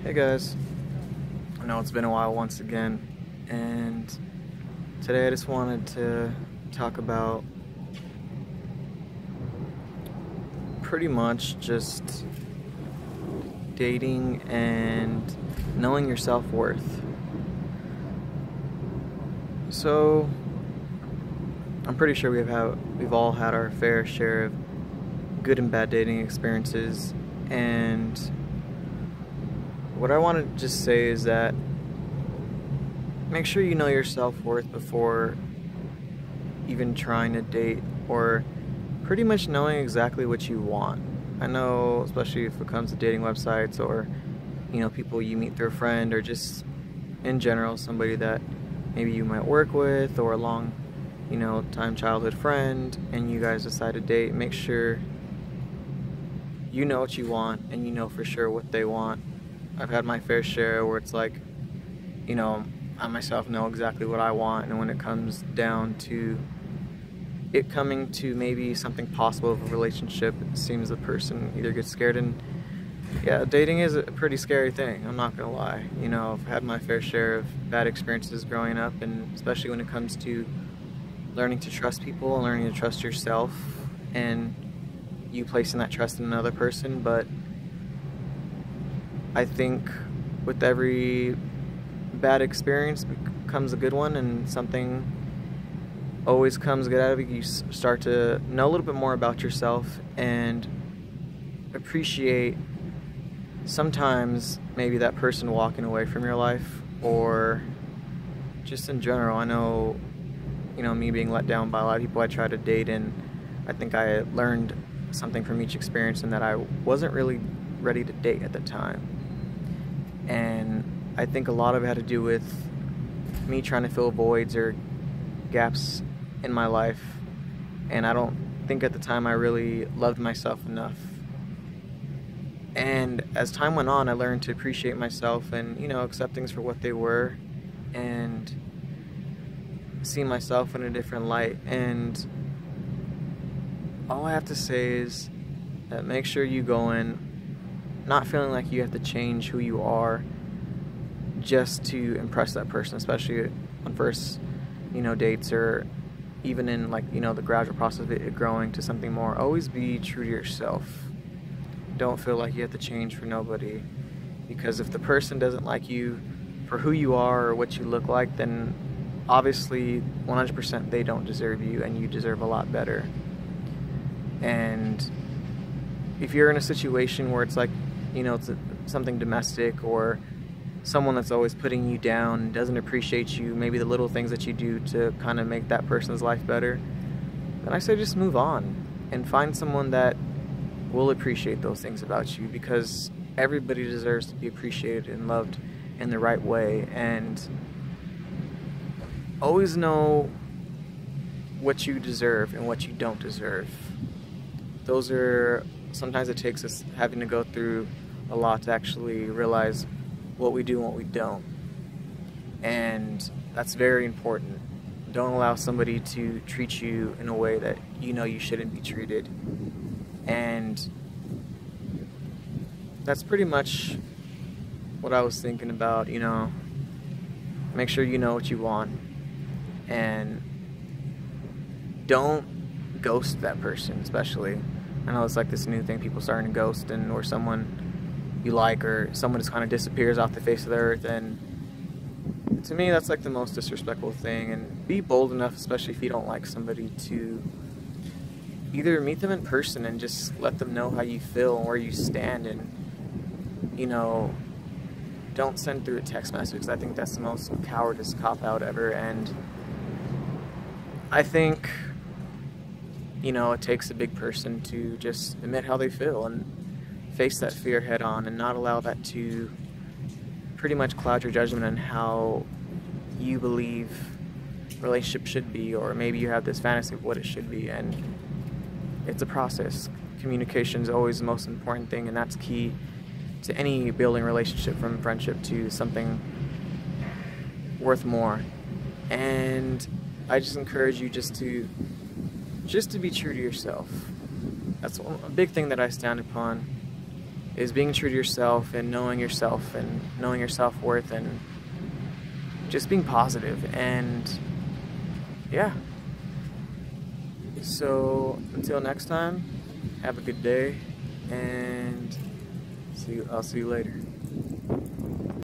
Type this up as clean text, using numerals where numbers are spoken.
Hey guys, I know it's been a while once again, and today I just wanted to talk about pretty much just dating and knowing your self-worth. So, I'm pretty sure we've all had our fair share of good and bad dating experiences, and what I want to just say is that make sure you know your self-worth before even trying to date, or pretty much knowing exactly what you want. I know, especially if it comes to dating websites or, people you meet through a friend, or just in general, somebody that maybe you might work with, or a long, time childhood friend, and you guys decide to date. Make sure you know what you want, and you know for sure what they want. I've had my fair share where it's like, I myself know exactly what I want, and when it comes down to it coming to maybe something possible of a relationship, it seems the person either gets scared. And yeah, dating is a pretty scary thing, I'm not gonna lie. I've had my fair share of bad experiences growing up, and especially when it comes to learning to trust people and learning to trust yourself, and you placing that trust in another person. But I think with every bad experience comes a good one, and something always comes good out of it. You start to know a little bit more about yourself and appreciate sometimes maybe that person walking away from your life, or just in general. I know, me being let down by a lot of people I try to date, and I think I learned something from each experience, and that I wasn't really ready to date at the time. And I think a lot of it had to do with me trying to fill voids or gaps in my life, and I don't think at the time I really loved myself enough. And as time went on, I learned to appreciate myself and, accept things for what they were, and see myself in a different light. And all I have to say is that make sure you go in not feeling like you have to change who you are just to impress that person, especially on first, dates, or even in the gradual process of it growing to something more. Always be true to yourself. Don't feel like you have to change for nobody, because if the person doesn't like you for who you are or what you look like, then obviously 100% they don't deserve you, and you deserve a lot better. And if you're in a situation where it's like, it's something domestic, or someone that's always putting you down and doesn't appreciate you, maybe the little things that you do to kind of make that person's life better, then I say just move on and find someone that will appreciate those things about you, because everybody deserves to be appreciated and loved in the right way. And always know what you deserve and what you don't deserve. Sometimes it takes us having to go through a lot to actually realize what we do and what we don't. And that's very important. Don't allow somebody to treat you in a way that you shouldn't be treated. And that's pretty much what I was thinking about. Make sure you know what you want, and don't ghost that person. Especially, I know it's like this new thing, people starting to ghost, and or someone you like, or someone just kind of disappears off the face of the earth. And to me, that's like the most disrespectful thing. And be bold enough, especially if you don't like somebody, to either meet them in person and just let them know how you feel and where you stand. And don't send through a text message, because I think that's the most cowardice cop-out ever. And I think it takes a big person to just admit how they feel and face that fear head on, and not allow that to pretty much cloud your judgment on how you believe relationship should be, or maybe you have this fantasy of what it should be. And it's a process. Communication is always the most important thing, and that's key to any building relationship, from friendship to something worth more. And I just encourage you just to be true to yourself. That's a big thing that I stand upon, is being true to yourself and knowing your self-worth and just being positive. And yeah. So until next time, have a good day, and I'll see you later.